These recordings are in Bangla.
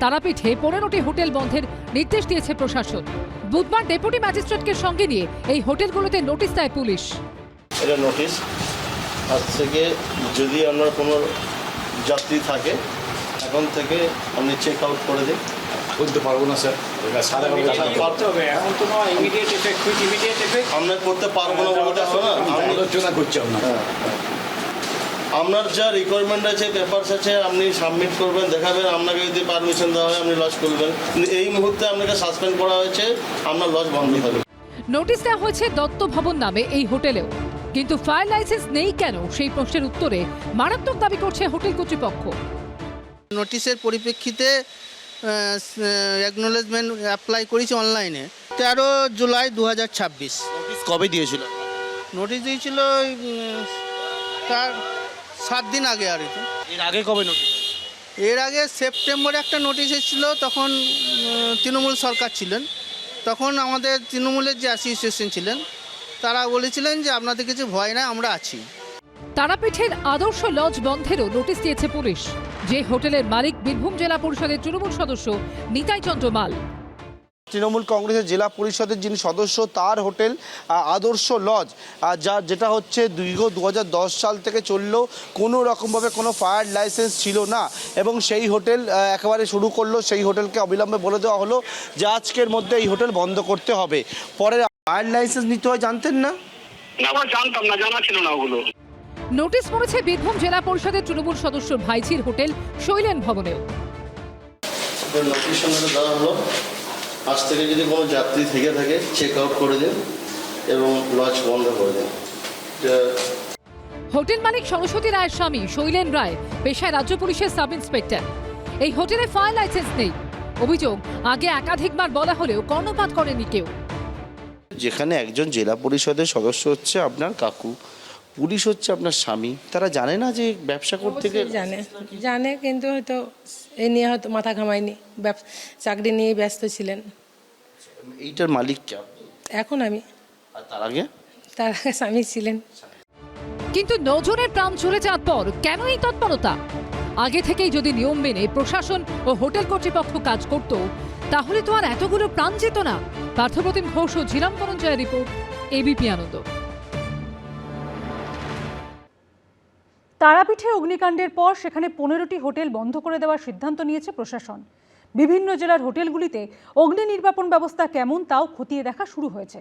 তারাপীঠে 15টি হোটেল বন্ধের নির্দেশ দিয়েছে প্রশাসন। বুধবার ডেপুটি ম্যাজিস্ট্রেটকে সঙ্গে নিয়ে এই হোটেলগুলোতে নোটিশ দেয় পুলিশ। এটা নোটিশ, আজ থেকে যদি আপনার কোনো যাত্রী থাকে এখন থেকে আপনি চেক আউট করে দিন। বলতে পারবো না স্যার, আমরা করতে পারবো না বলতে আসো না, আলোচনা করছি আপনার যা রিকোয়ারমেন্ট আছে, পেপারস আছে, আপনি সাবমিট করবেন, দেখাবেন। আপনাকে যদি পারমিশন দেওয়া হয় আপনি লজ করবেন, কিন্তু এই মুহূর্তে আপনাকে সাসপেন্ড করা হয়েছে, আপনার লজ বন্ধ থাকবে। নোটিশ দেওয়া হয়েছে দত্ত ভবন নামে এই হোটেলেও, কিন্তু ফায়ার লাইসেন্স নেই কেন সেই প্রশ্নের উত্তরে মারাত্মক দাবি করছে হোটেল কর্তৃপক্ষ। নোটিশের পরিপ্রেক্ষিতে অ্যাকনোলেজমেন্ট অ্যাপ্লাই করেছি অনলাইনে 13 জুলাই 2026। নোটিশ কবে দিয়েছিল? নোটিশ দিয়েছিল তার 7 দিন আগে। আর কি এর আগে কবে নোটিশ? এর আগে সেপ্টেম্বরে একটা নোটিশ এসেছিলো, তখন তৃণমূল সরকার ছিলেন। তখন আমাদের তৃণমূলের যে অ্যাসোসিয়েশন ছিলেন তারা বলেছিলেন যে আপনাদের কিছু ভয় নাই, আমরা আছি। তারাপীঠের আদর্শ লজ বন্ধেরও নোটিশ দিয়েছে পুলিশ। যে হোটেলের মালিক বীরভূম জেলা পরিষদের তৃণমূল সদস্য নিতাই চন্দ্র মাল। তৃণমূল কংগ্রেসের জেলা পরিষদের যিনি সদস্য, তার হোটেল আদর্শ লজ, যেটা হচ্ছে দীর্ঘ 2010 সাল থেকে চললেও কোনো রকমভাবে কোনো ফায়ার লাইসেন্স ছিল না, এবং সেই হোটেল একেবারে শুরু করলো। সেই হোটেলকে অবিলম্বে বলে দেওয়া হলো যে আজকের মধ্যে এই হোটেল বন্ধ করতে হবে। পরে ফায়ার লাইসেন্স নিতে হয় জানতেন না? আমরা জানতাম না, জানা ছিল না ওগুলো। নোটিশ পড়েছে বীরভূম জেলা পরিষদের তৃণমূল সদস্য ভাইঝির হোটেল শৈলেন ভবনেও। নোটিশ দেওয়া হলো, আজ থেকে যদি কোনো যাত্রী থেকে থাকে চেক আউট করে দিন এবং লজ বন্ধ করে দিন। হোটেল মালিক সরস্বতী রায়ের স্বামী শৈলেন রায় পেশায় রাজ্য পুলিশের সাব ইন্সপেক্টর। এই হোটেলে ফায়ার লাইসেন্স নেই। অভিযোগ, আগে একাধিকবার বলা হলেও কর্ণপাত করেনি কেউ। যেখানে একজন জেলা পরিষদের সদস্য হচ্ছে আপনার কাকু, পুলিশ হচ্ছে আপনার স্বামী, তারা জানে না যে ব্যবসা করতে গেলে? জানে, কিন্তু হয়তো এই নিয়ে হয়তো মাথা ঘামায়নি, চাকরি নিয়ে ব্যস্ত ছিলেন। এইটার মালিক কে? এখন আমি। আর তার আগে স্বামী ছিলেন। কিন্তু নজরের প্রাণ চলে যাওয়ার পর কেন এই তৎপরতা? আগে থেকেই যদি নিয়ম মেনে প্রশাসন ও হোটেল কর্তৃপক্ষ কাজ করত, তাহলে তো আর এতগুলো প্রাণ যেত না। পার্থপ্রতিম ঘোষ ও ঝিরাম করঞ্জয়ের রিপোর্ট, এবিপি আনন্দ। তারাপীঠে অগ্নিকাণ্ডের পর সেখানে 15টি হোটেল বন্ধ করে দেওয়ার সিদ্ধান্ত নিয়েছে প্রশাসন। বিভিন্ন জেলার হোটেলগুলিতে অগ্নি নির্বাপন ব্যবস্থা কেমন তাও খতিয়ে দেখা শুরু হয়েছে।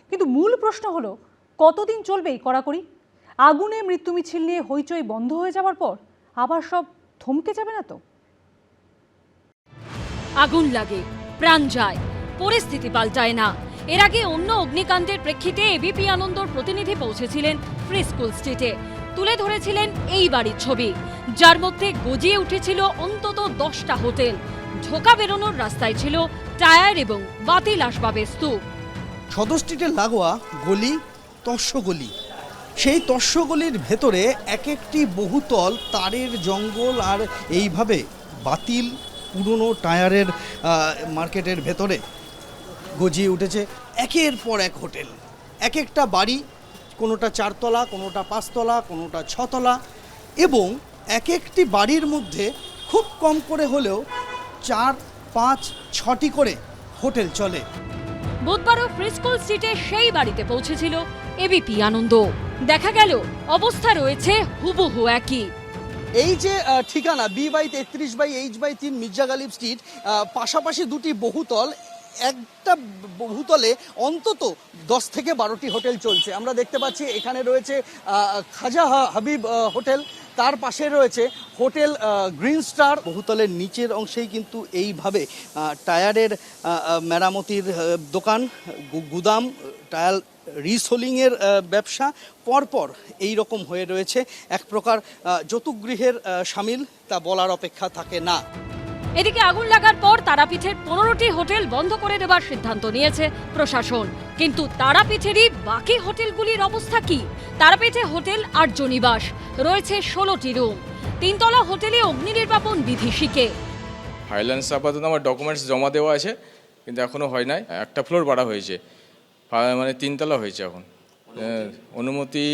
কিন্তু মূল প্রশ্ন হলো, কতদিন চলবে এই কড়াকড়ি? আগুনে মৃত্যু মিছিল নিয়ে হইচই বন্ধ হয়ে যাওয়ার পর আবার সব থমকে যাবে না তো? আগুন লাগে, প্রাণ যায়, পরিস্থিতি পাল্টায় না। এর আগে অন্য অগ্নিকাণ্ডের প্রেক্ষিতে এবিপি আনন্দর প্রতিনিধি পৌঁছেছিলেন ফ্রি স্কুল স্ট্রিটে। তুলে ধরেছিলেন এই বাড়ির ছবি, যার মধ্যে গজিয়ে উঠেছিল অন্তত 10টা হোটেল। ঢোকা বেরোনোর রাস্তায় ছিল টায়ার এবং বাতিল আসবাবের স্তূপ। সদর স্ট্রিটের লাগোয়া গলি তস্যগলি, সেই তস্যগলির ভেতরে এক একটি বহুতল তারের জঙ্গল, আর এইভাবে বাতিল পুরনো টায়ারের মার্কেটের ভেতরে গজিয়ে উঠেছে একের পর এক হোটেল। এক একটা বাড়ি, কোনোটা 4 তলা, কোনোটা 5 তলা, কোনোটা 6 তলা, এবং এক একটি বাড়ির মধ্যে খুব কম করে হলেও 4, 5, 6টি করে হোটেল চলে। বুধবারও ফ্রি স্কুল স্ট্রিটে সেই বাড়িতে পৌঁছেছিল এবিপি আনন্দ। দেখা গেল অবস্থা রয়েছে হুবহু একই। এই যে ঠিকানা B/33/H/3 মির্জা গালিব স্ট্রিট, পাশাপাশি দুটি বহুতল, একটা বহুতলে অন্তত 10 থেকে 12টি হোটেল চলছে। আমরা দেখতে পাচ্ছি এখানে রয়েছে খাজা হাবিব হোটেল, তার পাশে রয়েছে হোটেল গ্রিন স্টার। বহুতলের নিচের অংশেই কিন্তু এইভাবে টায়ারের মেরামতির দোকান, গুদাম, টায়ার রিসোলিংয়ের ব্যবসা পরপর এই রকম হয়ে রয়েছে। এক প্রকার যৌতুকগৃহের সামিল, তা বলার অপেক্ষা থাকে না। এদিকে আগুন লাগার পর তারাপীঠের 15টি হোটেল বন্ধ করে দেওয়ার সিদ্ধান্ত নিয়েছে প্রশাসন। কিন্তু তারাপীঠেরই বাকি হোটেলগুলির অবস্থা কি? তারাপীঠে হোটেল আর্যনিবাস, রয়েছে 16টি রুম। 3 তলা হোটেলে অগ্নি নির্বাপন বিধিশিকে। হাইল্যান্ডস আপাতত আমার ডকুমেন্টস জমা দেওয়া আছে, কিন্তু এখনো হয় নাই। একটা ফ্লোর বাড়া হয়েছে, মানে 3 তলা হয়েছে এখন। অনুমতি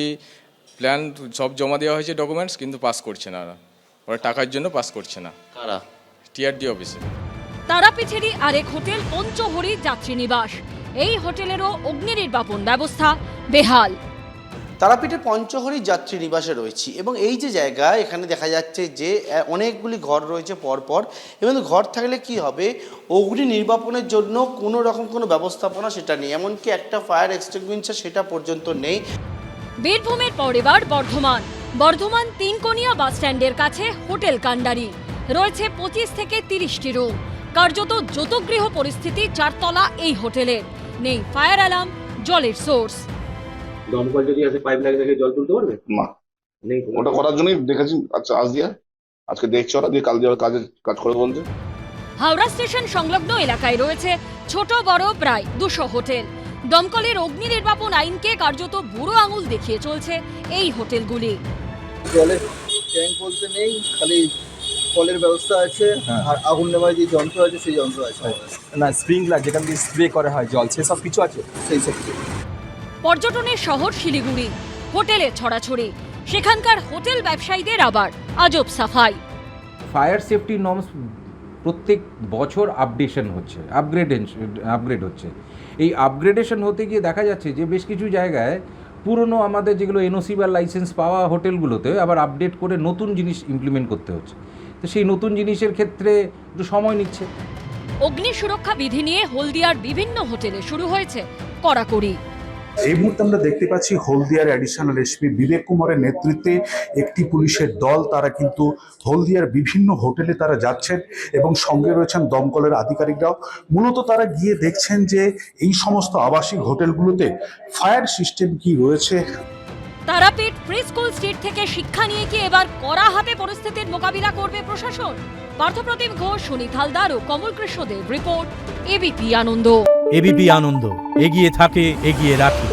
প্ল্যান সব জমা দেওয়া হয়েছে ডকুমেন্টস, কিন্তু পাস করছে না ওরা টাকার জন্য পাস করছে না। কারা? টিআরডি অফিসে। তারাপীঠেরই আরেক হোটেল পঞ্চহরি যাত্রীনিবাস। এই হোটেলেরও অগ্নি নির্বাপন ব্যবস্থা বেহাল। তারাপীঠে পঞ্চহরি যাত্রী নিবাসে রয়েছি এবং এই যে জায়গা, এখানে দেখা যাচ্ছে যে অনেকগুলি ঘর রয়েছে পরপর, এবং ঘর থাকলে কি হবে, অগ্নি নির্বাপনের জন্য কোনো রকম কোনো ব্যবস্থাপনা সেটা নেই, এমনকি একটা ফায়ার এক্সটিংগুইশার সেটা পর্যন্ত নেই। বীরভূমের পর এবার বর্ধমান তিনকোনিয়া বাস স্ট্যান্ডের কাছে হোটেল কান্ডারি। রয়েছে 25 থেকে 30টি রুম। কার্যত যতগৃহ পরিস্থিতি চারতলা এই হোটেলের। নেই ফায়ার অ্যালার্ম, জলের সোর্স। দমকল যদি আসে পাইপ লাইন থেকে জল তুলতে পারবে না, নেই। ওটা করার জন্যই দেখেছি। আচ্ছা, আজ দিয়ে আজকে দেখছি ওরা দিয়ে কাল দিয়ে কাজ করে বলছে। হাওড়া স্টেশন সংলগ্ন এলাকায় রয়েছে ছোট বড় প্রায় 200 হোটেল। দমকলের অগ্নি নির্বাপন আইনকে কার্যত বুড়ো আঙুল দেখিয়ে চলছে এই হোটেলগুলি। জলের ট্যাঙ্ক বলতে নেই, খালি কলের ব্যবস্থা আছে, আর আগুন নেওয়ার যে যন্ত্র আছে সেই যন্ত্র আছে না, স্প্রিংলার যেখান দিয়ে স্প্রে করা হয় জল, সেসব কিছু আছে। সেই সব। পর্যটনের শহর শিলিগুড়ি, হোটেলে ছড়াছড়ি। সেখানকার হোটেল ব্যবসায়ীদের আবার আজব সাফাই। ফায়ার সেফটি নর্মস প্রত্যেক বছর আপডেশন হচ্ছে, আপগ্রেড হচ্ছে। এই আপগ্রেডেশন হতে গিয়ে দেখা যাচ্ছে যে বেশ কিছু জায়গায় পুরনো আমাদের যেগুলো এনওসি বা লাইসেন্স পাওয়া হোটেলগুলোতে আবার আপডেট করে নতুন জিনিস ইমপ্লিমেন্ট করতে হচ্ছে। তো সেই নতুন জিনিসের ক্ষেত্রে একটু সময় নিচ্ছে। অগ্নি সুরক্ষা বিধি নিয়ে হলদিয়ার বিভিন্ন হোটেলে শুরু হয়েছে কড়াকড়ি। এই মুহূর্তে আমরা দেখতে পাচ্ছি হলদিয়ার অ্যাডিশনাল এসপি বিবেক কুমারের নেতৃত্বে একটি পুলিশের দল, তারা কিন্তু হলদিয়ার বিভিন্ন হোটেলে তারা যাচ্ছেন এবং সঙ্গে রয়েছেন দমকলের আধিকারিকরাও। মূলত তারা গিয়ে দেখছেন যে এই সমস্ত আবাসিক হোটেলগুলোতে ফায়ার সিস্টেম কি রয়েছে। তারাপীঠ প্রি স্কুল স্ট্রিট থেকে শিক্ষা নিয়ে কি এবার কড়া হাতে পরিস্থিতির মোকাবিলা করবে প্রশাসন? পার্থপ্রতিম ঘোষ, সুনীত হালদার ও কমল কৃষ্ণদেব রিপোর্ট, এবিপি আনন্দ। এবিপি আনন্দ, এগিয়ে থাকে, এগিয়ে রাখে।